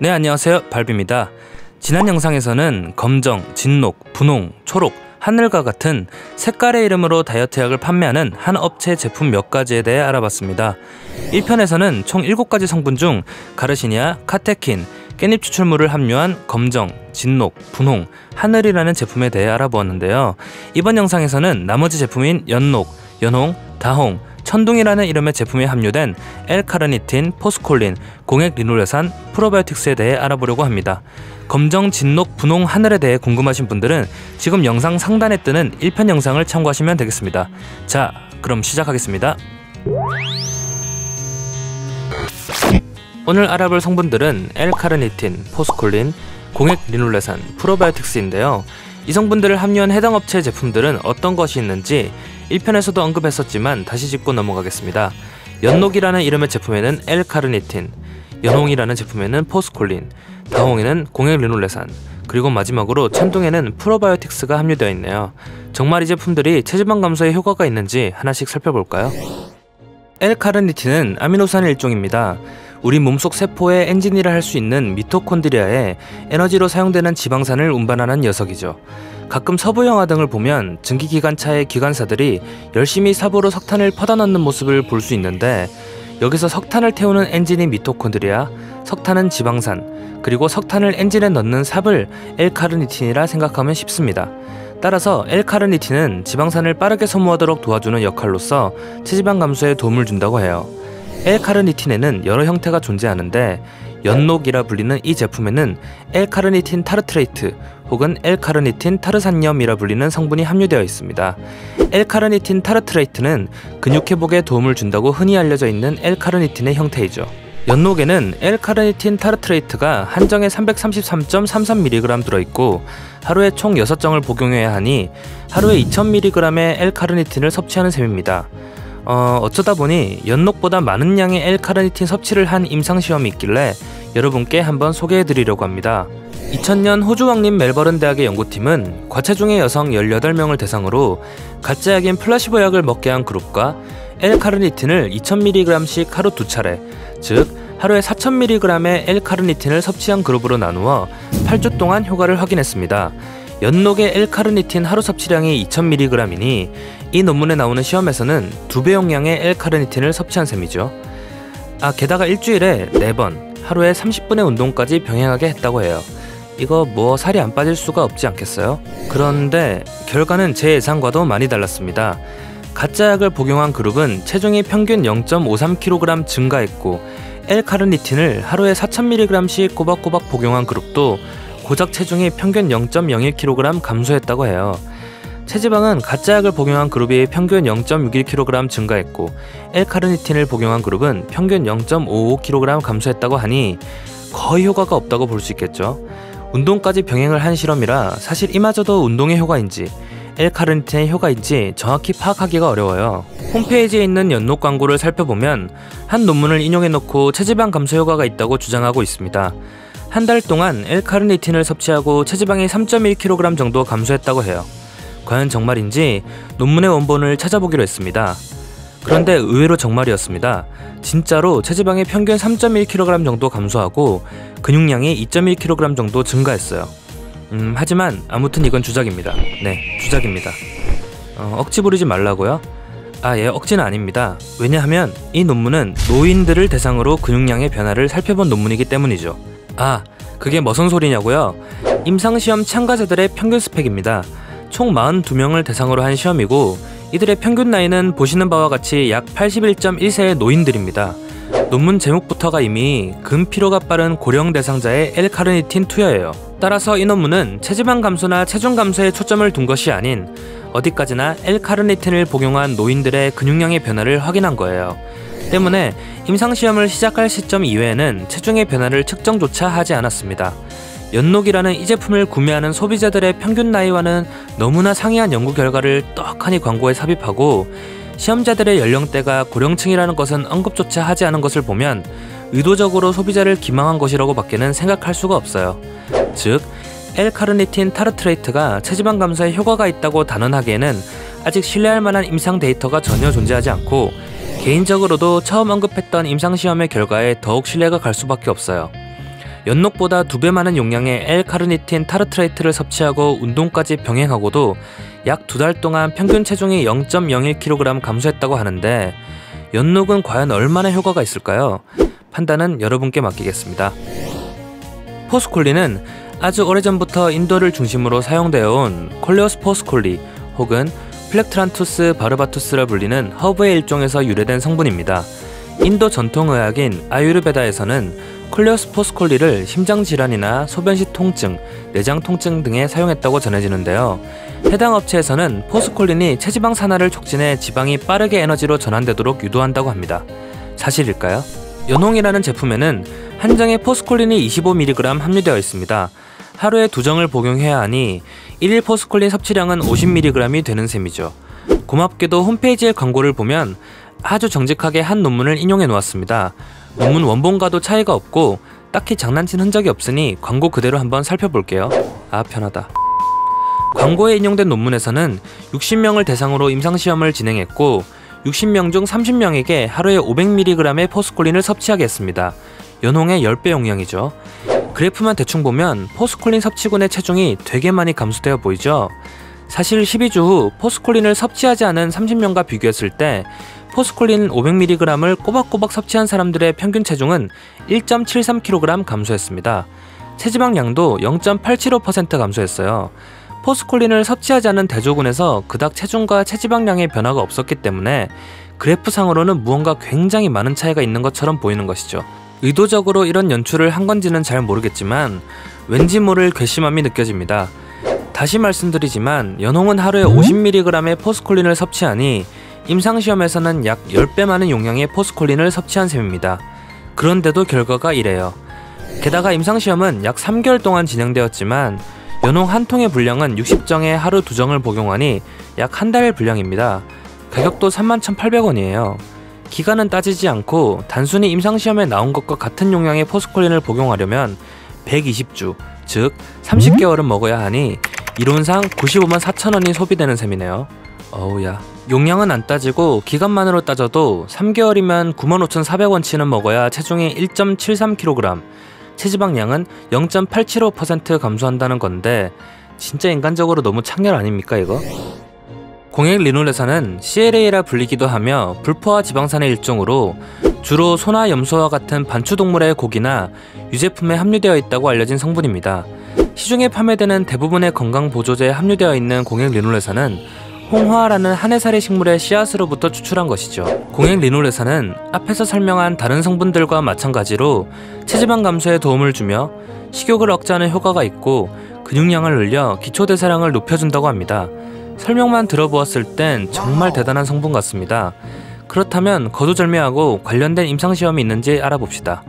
네, 안녕하세요. 발비입니다. 지난 영상에서는 검정, 진녹, 분홍, 초록, 하늘과 같은 색깔의 이름으로 다이어트약을 판매하는 한 업체 제품 몇 가지에 대해 알아봤습니다. 1편에서는 총 7가지 성분 중 가르시니아, 카테킨, 깻잎 추출물을 함유한 검정, 진녹, 분홍, 하늘이라는 제품에 대해 알아보았는데요. 이번 영상에서는 나머지 제품인 연녹, 연홍, 다홍, 천둥이라는 이름의 제품에 함유된 L-카르니틴, 포스콜린, 공액 리놀레산, 프로바이오틱스에 대해 알아보려고 합니다. 검정, 진녹, 분홍, 하늘에 대해 궁금하신 분들은 지금 영상 상단에 뜨는 1편 영상을 참고하시면 되겠습니다. 자, 그럼 시작하겠습니다. 오늘 알아볼 성분들은 L-카르니틴, 포스콜린, 공액 리놀레산, 프로바이오틱스인데요. 이 성분들을 함유한 해당 업체의 제품들은 어떤 것이 있는지 1편에서도 언급했었지만 다시 짚고 넘어가겠습니다. 연녹이라는 이름의 제품에는 L-카르니틴, 연홍이라는 제품에는 포스콜린, 다홍에는 공액 리놀레산, 그리고 마지막으로 천둥에는 프로바이오틱스가 함유되어 있네요. 정말 이 제품들이 체지방 감소에 효과가 있는지 하나씩 살펴볼까요? L-카르니틴은 아미노산의 일종입니다. 우리 몸속 세포의 엔진이라 할 수 있는 미토콘드리아에 에너지로 사용되는 지방산을 운반하는 녀석이죠. 가끔 서부 영화 등을 보면 증기기관차의 기관사들이 열심히 사보로 석탄을 퍼다 넣는 모습을 볼 수 있는데, 여기서 석탄을 태우는 엔진이 미토콘드리아, 석탄은 지방산, 그리고 석탄을 엔진에 넣는 삽을 L-카르니틴이라 생각하면 쉽습니다. 따라서 L-카르니틴은 지방산을 빠르게 소모하도록 도와주는 역할로서 체지방 감소에 도움을 준다고 해요. L-카르니틴에는 여러 형태가 존재하는데, 연녹이라 불리는 이 제품에는 L-카르니틴 타르트레이트 혹은 L-카르니틴 타르산염이라 불리는 성분이 함유되어 있습니다. L-카르니틴 타르트레이트는 근육 회복에 도움을 준다고 흔히 알려져 있는 L-카르니틴의 형태이죠. 연녹에는 L-카르니틴 타르트레이트가 한 정에 333.33mg 들어있고 하루에 총 6정을 복용해야 하니 하루에 2000mg의 L-카르니틴을 섭취하는 셈입니다. 어쩌다 보니 연녹보다 많은 양의 L-카르니틴 섭취를 한 임상시험이 있길래 여러분께 한번 소개해드리려고 합니다. 2000년 호주 왕립 멜버른 대학의 연구팀은 과체중의 여성 18명을 대상으로 가짜 약인 플라시보 약을 먹게 한 그룹과 L-카르니틴을 2000mg씩 하루 2차례, 즉 하루에 4000mg의 L-카르니틴을 섭취한 그룹으로 나누어 8주 동안 효과를 확인했습니다. 연녹의 L-카르니틴 하루 섭취량이 2000mg이니 이 논문에 나오는 시험에서는 2배 용량의 L-카르니틴을 섭취한 셈이죠. 게다가 일주일에 4번, 하루에 30분의 운동까지 병행하게 했다고 해요. 이거 살이 안 빠질 수가 없지 않겠어요? 그런데 결과는 제 예상과도 많이 달랐습니다. 가짜 약을 복용한 그룹은 체중이 평균 0.53kg 증가했고, L-카르니틴을 하루에 4000mg씩 꼬박꼬박 복용한 그룹도 고작 체중이 평균 0.01kg 감소했다고 해요. 체지방은 가짜 약을 복용한 그룹이 평균 0.61kg 증가했고, L-카르니틴을 복용한 그룹은 평균 0.55kg 감소했다고 하니 거의 효과가 없다고 볼 수 있겠죠. 운동까지 병행을 한 실험이라 사실 이마저도 운동의 효과인지 L-카르니틴의 효과인지 정확히 파악하기가 어려워요. 홈페이지에 있는 연녹 광고를 살펴보면 한 논문을 인용해놓고 체지방 감소 효과가 있다고 주장하고 있습니다. 한 달 동안 L-카르니틴을 섭취하고 체지방이 3.1kg 정도 감소했다고 해요. 과연 정말인지 논문의 원본을 찾아보기로 했습니다. 그런데 의외로 정말이었습니다. 진짜로 체지방이 평균 3.1kg 정도 감소하고 근육량이 2.1kg 정도 증가했어요. 하지만 아무튼 이건 주작입니다. 네, 주작입니다. 억지 부리지 말라고요? 예, 억지는 아닙니다. 왜냐하면 이 논문은 노인들을 대상으로 근육량의 변화를 살펴본 논문이기 때문이죠. 그게 무슨 소리냐고요? 임상시험 참가자들의 평균 스펙입니다. 총 42명을 대상으로 한 시험이고 이들의 평균 나이는 보시는 바와 같이 약 81.1세의 노인들입니다. 논문 제목부터가 이미 근피로가 빠른 고령 대상자의 L-카르니틴 투여예요. 따라서 이 논문은 체지방 감소나 체중 감소에 초점을 둔 것이 아닌 어디까지나 L-카르니틴을 복용한 노인들의 근육량의 변화를 확인한 거예요. 때문에 임상시험을 시작할 시점 이외에는 체중의 변화를 측정조차 하지 않았습니다. 연녹이라는 이 제품을 구매하는 소비자들의 평균 나이와는 너무나 상이한 연구 결과를 떡하니 광고에 삽입하고 시험자들의 연령대가 고령층이라는 것은 언급조차 하지 않은 것을 보면 의도적으로 소비자를 기망한 것이라고 밖에는 생각할 수가 없어요. 즉, L-카르니틴 타르트레이트가 체지방 감소에 효과가 있다고 단언하기에는 아직 신뢰할 만한 임상 데이터가 전혀 존재하지 않고 개인적으로도 처음 언급했던 임상시험의 결과에 더욱 신뢰가 갈 수밖에 없어요. 연녹보다 2배 많은 용량의 L-카르니틴 타르트레이트를 섭취하고 운동까지 병행하고도 약 2달 동안 평균 체중이 0.01kg 감소했다고 하는데 연녹은 과연 얼마나 효과가 있을까요? 판단은 여러분께 맡기겠습니다. 포스콜린은 아주 오래전부터 인도를 중심으로 사용되어 온 콜레오스포스콜리 혹은 플렉트란투스 바르바투스라 불리는 허브의 일종에서 유래된 성분입니다. 인도 전통의학인 아유르베다에서는 콜레오스포스콜리를 심장질환이나 소변시 통증, 내장 통증 등에 사용했다고 전해지는데요. 해당 업체에서는 포스콜린이 체지방 산화를 촉진해 지방이 빠르게 에너지로 전환되도록 유도한다고 합니다. 사실일까요? 연홍이라는 제품에는 한 장에 포스콜린이 25mg 함유되어 있습니다. 하루에 2정을 복용해야 하니 1일 포스콜린 섭취량은 50mg이 되는 셈이죠. 고맙게도 홈페이지의 광고를 보면 아주 정직하게 한 논문을 인용해 놓았습니다. 논문 원본과도 차이가 없고 딱히 장난친 흔적이 없으니 광고 그대로 한번 살펴볼게요. 아, 편하다. 광고에 인용된 논문에서는 60명을 대상으로 임상시험을 진행했고 60명 중 30명에게 하루에 500mg의 포스콜린을 섭취하게 했습니다. 연홍의 10배 용량이죠. 그래프만 대충 보면 포스콜린 섭취군의 체중이 되게 많이 감소되어 보이죠? 사실 12주 후 포스콜린을 섭취하지 않은 30명과 비교했을 때 포스콜린 500mg을 꼬박꼬박 섭취한 사람들의 평균 체중은 1.73kg 감소했습니다. 체지방량도 0.875% 감소했어요. 포스콜린을 섭취하지 않은 대조군에서 그닥 체중과 체지방량의 변화가 없었기 때문에 그래프상으로는 무언가 굉장히 많은 차이가 있는 것처럼 보이는 것이죠. 의도적으로 이런 연출을 한 건지는 잘 모르겠지만 왠지 모를 괘씸함이 느껴집니다. 다시 말씀드리지만 연홍은 하루에 50mg의 포스콜린을 섭취하니 임상시험에서는 약 10배 많은 용량의 포스콜린을 섭취한 셈입니다. 그런데도 결과가 이래요. 게다가 임상시험은 약 3개월 동안 진행되었지만 연홍 한 통의 분량은 60정에 하루 2정을 복용하니 약 한 달 분량입니다. 가격도 31,800원이에요. 기간은 따지지 않고 단순히 임상시험에 나온 것과 같은 용량의 포스콜린을 복용하려면 120주, 즉 30개월은 먹어야 하니 이론상 95만 4천원이 소비되는 셈이네요. 어우야. 용량은 안 따지고 기간만으로 따져도 3개월이면 95,400원치는 먹어야 체중이 1.73kg, 체지방량은 0.875% 감소한다는 건데 진짜 인간적으로 너무 창렬 아닙니까 이거? 공액 리놀레산은 CLA라 불리기도 하며 불포화 지방산의 일종으로 주로 소나 염소와 같은 반추동물의 고기나 유제품에 함유되어 있다고 알려진 성분입니다. 시중에 판매되는 대부분의 건강보조제에 함유되어 있는 공액 리놀레산은 홍화라는 한해살의 식물의 씨앗으로부터 추출한 것이죠. 공액 리놀레산은 앞에서 설명한 다른 성분들과 마찬가지로 체지방 감소에 도움을 주며 식욕을 억제하는 효과가 있고 근육량을 늘려 기초대사량을 높여준다고 합니다. 설명만 들어보았을 땐 정말 대단한 성분 같습니다. 그렇다면 거두절미하고 관련된 임상시험이 있는지 알아봅시다.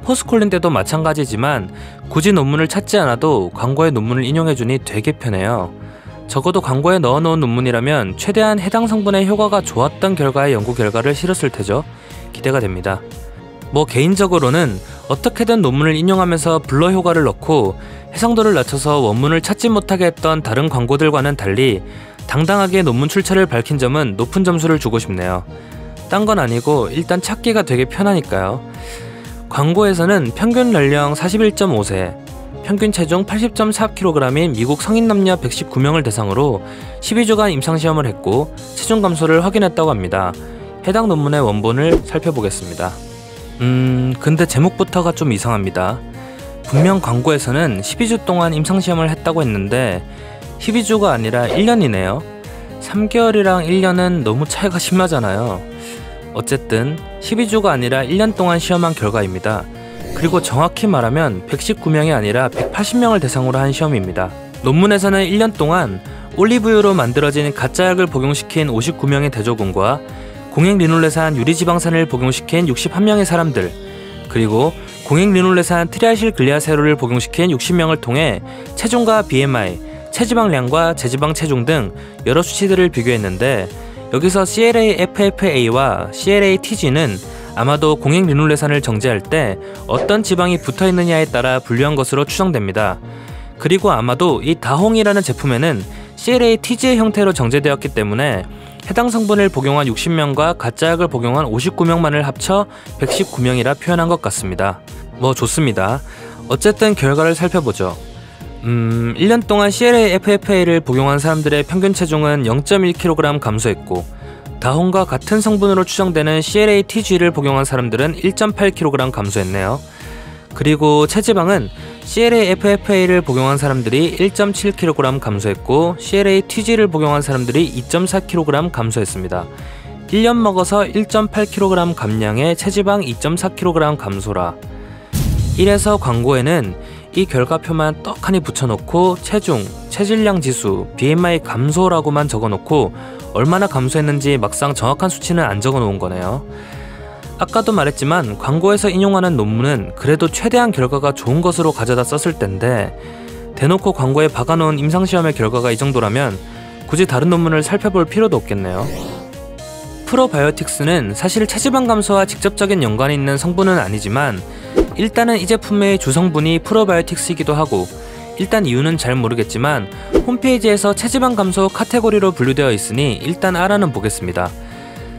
포스콜린 때도 마찬가지지만 굳이 논문을 찾지 않아도 광고의 논문을 인용해주니 되게 편해요. 적어도 광고에 넣어놓은 논문이라면 최대한 해당 성분의 효과가 좋았던 결과의 연구 결과를 실었을 테죠. 기대가 됩니다. 개인적으로는 어떻게든 논문을 인용하면서 블러 효과를 넣고 해상도를 낮춰서 원문을 찾지 못하게 했던 다른 광고들과는 달리 당당하게 논문 출처를 밝힌 점은 높은 점수를 주고 싶네요. 딴 건 아니고 일단 찾기가 되게 편하니까요. 광고에서는 평균 연령 41.5세, 평균 체중 80.4kg인 미국 성인 남녀 119명을 대상으로 12주간 임상시험을 했고 체중 감소를 확인했다고 합니다. 해당 논문의 원본을 살펴보겠습니다. 근데 제목부터가 좀 이상합니다. 분명 광고에서는 12주 동안 임상시험을 했다고 했는데 12주가 아니라 1년이네요. 3개월이랑 1년은 너무 차이가 심하잖아요. 어쨌든 12주가 아니라 1년 동안 시험한 결과입니다. 그리고 정확히 말하면 119명이 아니라 180명을 대상으로 한 시험입니다. 논문에서는 1년 동안 올리브유로 만들어진 가짜약을 복용시킨 59명의 대조군과 공액 리놀레산 유리지방산을 복용시킨 61명의 사람들, 그리고 공액 리놀레산 트리아실 글리아세롤을 복용시킨 60명을 통해 체중과 BMI, 체지방량과 제지방 체중 등 여러 수치들을 비교했는데 여기서 CLA-FFA와 CLA-TG는 아마도 공액 리놀레산을 정제할 때 어떤 지방이 붙어있느냐에 따라 분류한 것으로 추정됩니다. 그리고 아마도 이 다홍이라는 제품에는 CLA-TG의 형태로 정제되었기 때문에 해당 성분을 복용한 60명과 가짜약을 복용한 59명만을 합쳐 119명이라 표현한 것 같습니다. 좋습니다. 어쨌든 결과를 살펴보죠. 1년 동안 CLA-FFA를 복용한 사람들의 평균 체중은 0.1kg 감소했고, 다홍과 같은 성분으로 추정되는 CLA-TG를 복용한 사람들은 1.8kg 감소했네요. 그리고 체지방은 CLA-FFA를 복용한 사람들이 1.7kg 감소했고, CLA-TG를 복용한 사람들이 2.4kg 감소했습니다. 1년 먹어서 1.8kg 감량에 체지방 2.4kg 감소라. 이래서 광고에는 이 결과표만 떡하니 붙여놓고 체중, 체질량 지수, BMI 감소라고만 적어놓고 얼마나 감소했는지 막상 정확한 수치는 안 적어놓은 거네요. 아까도 말했지만 광고에서 인용하는 논문은 그래도 최대한 결과가 좋은 것으로 가져다 썼을 텐데, 대놓고 광고에 박아놓은 임상시험의 결과가 이 정도라면 굳이 다른 논문을 살펴볼 필요도 없겠네요. 프로바이오틱스는 사실 체지방 감소와 직접적인 연관이 있는 성분은 아니지만, 일단은 이 제품의 주성분이 프로바이오틱스이기도 하고, 일단 이유는 잘 모르겠지만 홈페이지에서 체지방 감소 카테고리로 분류되어 있으니 일단 알아는 보겠습니다.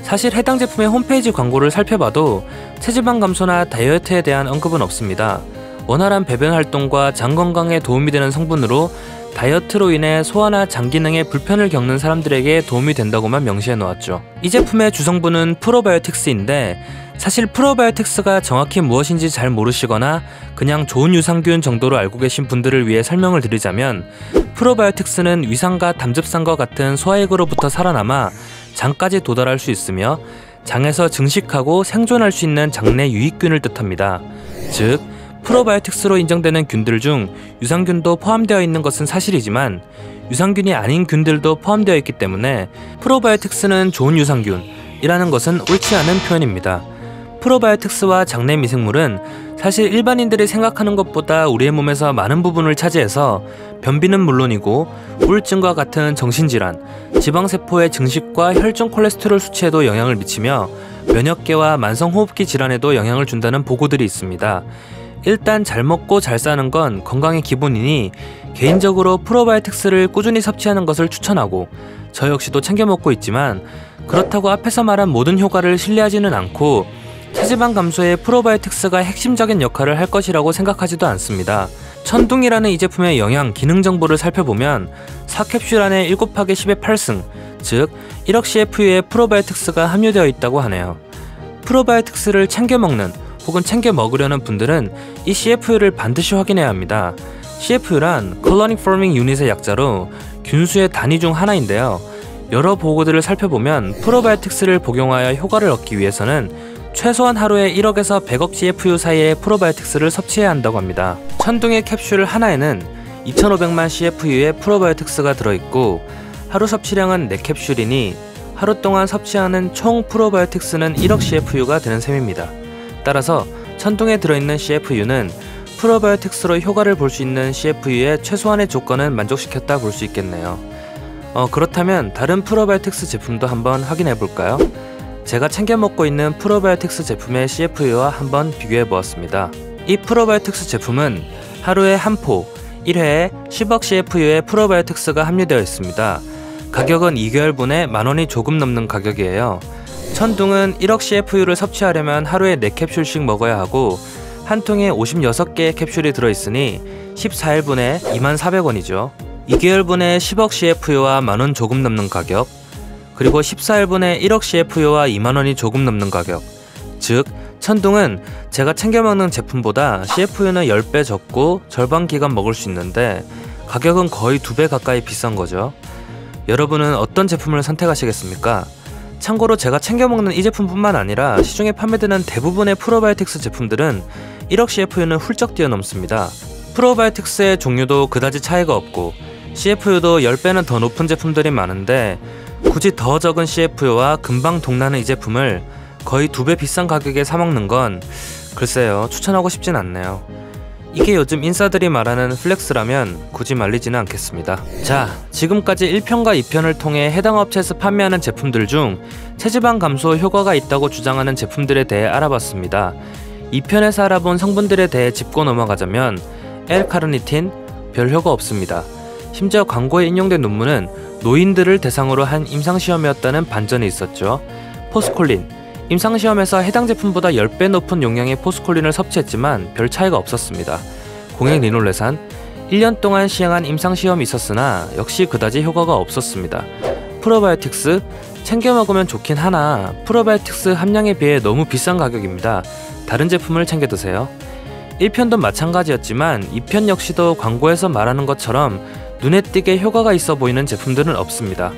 사실 해당 제품의 홈페이지 광고를 살펴봐도 체지방 감소나 다이어트에 대한 언급은 없습니다. 원활한 배변 활동과 장 건강에 도움이 되는 성분으로 다이어트로 인해 소화나 장 기능에 불편을 겪는 사람들에게 도움이 된다고만 명시해 놓았죠. 이 제품의 주성분은 프로바이오틱스인데, 사실 프로바이오틱스가 정확히 무엇인지 잘 모르시거나 그냥 좋은 유산균 정도로 알고 계신 분들을 위해 설명을 드리자면, 프로바이오틱스는 위산과 담즙산과 같은 소화액으로부터 살아남아 장까지 도달할 수 있으며 장에서 증식하고 생존할 수 있는 장내 유익균을 뜻합니다. 즉, 프로바이오틱스로 인정되는 균들 중 유산균도 포함되어 있는 것은 사실이지만 유산균이 아닌 균들도 포함되어 있기 때문에 프로바이오틱스는 좋은 유산균이라는 것은 옳지 않은 표현입니다. 프로바이오틱스와 장내 미생물은 사실 일반인들이 생각하는 것보다 우리의 몸에서 많은 부분을 차지해서 변비는 물론이고 우울증과 같은 정신질환, 지방세포의 증식과 혈중 콜레스테롤 수치에도 영향을 미치며 면역계와 만성호흡기 질환에도 영향을 준다는 보고들이 있습니다. 일단 잘 먹고 잘 사는 건 건강의 기본이니 개인적으로 프로바이오틱스를 꾸준히 섭취하는 것을 추천하고, 저 역시도 챙겨 먹고 있지만 그렇다고 앞에서 말한 모든 효과를 신뢰하지는 않고 체지방 감소에 프로바이오틱스가 핵심적인 역할을 할 것이라고 생각하지도 않습니다. 천둥이라는 이 제품의 영양, 기능 정보를 살펴보면 4캡슐 안에 7×10의 8승, 즉 1억 CFU의 프로바이오틱스가 함유되어 있다고 하네요. 프로바이오틱스를 챙겨 먹는 혹은 챙겨 먹으려는 분들은 이 CFU를 반드시 확인해야 합니다. CFU란 Colony Forming Unit의 약자로 균수의 단위 중 하나인데요. 여러 보고들을 살펴보면 프로바이오틱스를 복용하여 효과를 얻기 위해서는 최소한 하루에 1억에서 100억 CFU 사이의 프로바이오틱스를 섭취해야 한다고 합니다. 천둥의 캡슐 하나에는 2500만 CFU의 프로바이오틱스가 들어있고, 하루 섭취량은 4캡슐이니 하루 동안 섭취하는 총 프로바이오틱스는 1억 CFU가 되는 셈입니다. 따라서 천둥에 들어있는 CFU는 프로바이오틱스로 효과를 볼 수 있는 CFU의 최소한의 조건은 만족시켰다 볼 수 있겠네요. 그렇다면 다른 프로바이오틱스 제품도 한번 확인해 볼까요? 제가 챙겨 먹고 있는 프로바이오틱스 제품의 CFU와 한번 비교해 보았습니다. 이 프로바이오틱스 제품은 하루에 한 포 1회에 10억 CFU의 프로바이오틱스가 함유되어 있습니다. 가격은 2개월분에 만원이 조금 넘는 가격이에요. 천둥은 1억 CFU를 섭취하려면 하루에 4캡슐씩 먹어야 하고, 한 통에 56개의 캡슐이 들어있으니 14일분에 24,400원이죠. 2개월분에 10억 CFU와 만원 조금 넘는 가격, 그리고 14일분에 1억 CFU와 2만원이 조금 넘는 가격. 즉, 천둥은 제가 챙겨 먹는 제품보다 CFU는 10배 적고 절반 기간 먹을 수 있는데 가격은 거의 2배 가까이 비싼 거죠. 여러분은 어떤 제품을 선택하시겠습니까? 참고로 제가 챙겨 먹는 이 제품뿐만 아니라 시중에 판매되는 대부분의 프로바이오틱스 제품들은 1억 CFU는 훌쩍 뛰어넘습니다. 프로바이오틱스의 종류도 그다지 차이가 없고 CFU도 10배는 더 높은 제품들이 많은데, 굳이 더 적은 CFU와 금방 동나는 이 제품을 거의 2배 비싼 가격에 사먹는 건 글쎄요, 추천하고 싶진 않네요. 이게 요즘 인싸들이 말하는 플렉스라면 굳이 말리지는 않겠습니다. 자, 지금까지 1편과 2편을 통해 해당 업체에서 판매하는 제품들 중 체지방 감소 효과가 있다고 주장하는 제품들에 대해 알아봤습니다. 2편에서 알아본 성분들에 대해 짚고 넘어가자면 L-카르니틴 별 효과 없습니다. 심지어 광고에 인용된 논문은 노인들을 대상으로 한 임상시험이었다는 반전이 있었죠. 포스콜린, 임상시험에서 해당 제품보다 10배 높은 용량의 포스콜린을 섭취했지만 별 차이가 없었습니다. 공액 리놀레산. 1년 동안 시행한 임상시험이 있었으나 역시 그다지 효과가 없었습니다. 프로바이오틱스. 챙겨 먹으면 좋긴 하나 프로바이오틱스 함량에 비해 너무 비싼 가격입니다. 다른 제품을 챙겨 드세요. 1편도 마찬가지였지만 2편 역시도 광고에서 말하는 것처럼 눈에 띄게 효과가 있어 보이는 제품들은 없습니다.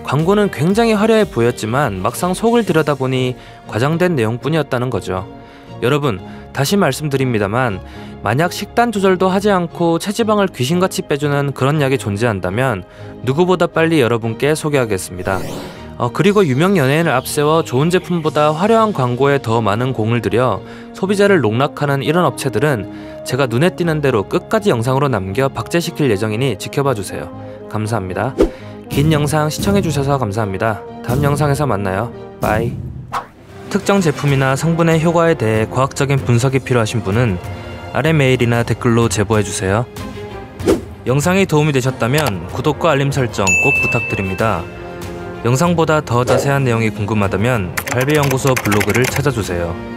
광고는 굉장히 화려해 보였지만 막상 속을 들여다보니 과장된 내용뿐이었다는 거죠. 여러분, 다시 말씀드립니다만 만약 식단 조절도 하지 않고 체지방을 귀신같이 빼주는 그런 약이 존재한다면 누구보다 빨리 여러분께 소개하겠습니다. 그리고 유명 연예인을 앞세워 좋은 제품보다 화려한 광고에 더 많은 공을 들여 소비자를 농락하는 이런 업체들은 제가 눈에 띄는 대로 끝까지 영상으로 남겨 박제시킬 예정이니 지켜봐주세요. 감사합니다. 긴 영상 시청해주셔서 감사합니다. 다음 영상에서 만나요. 바이. 특정 제품이나 성분의 효과에 대해 과학적인 분석이 필요하신 분은 아래 메일이나 댓글로 제보해주세요. 영상이 도움이 되셨다면 구독과 알림 설정 꼭 부탁드립니다. 영상보다 더 자세한 내용이 궁금하다면 발배연구소 블로그를 찾아주세요.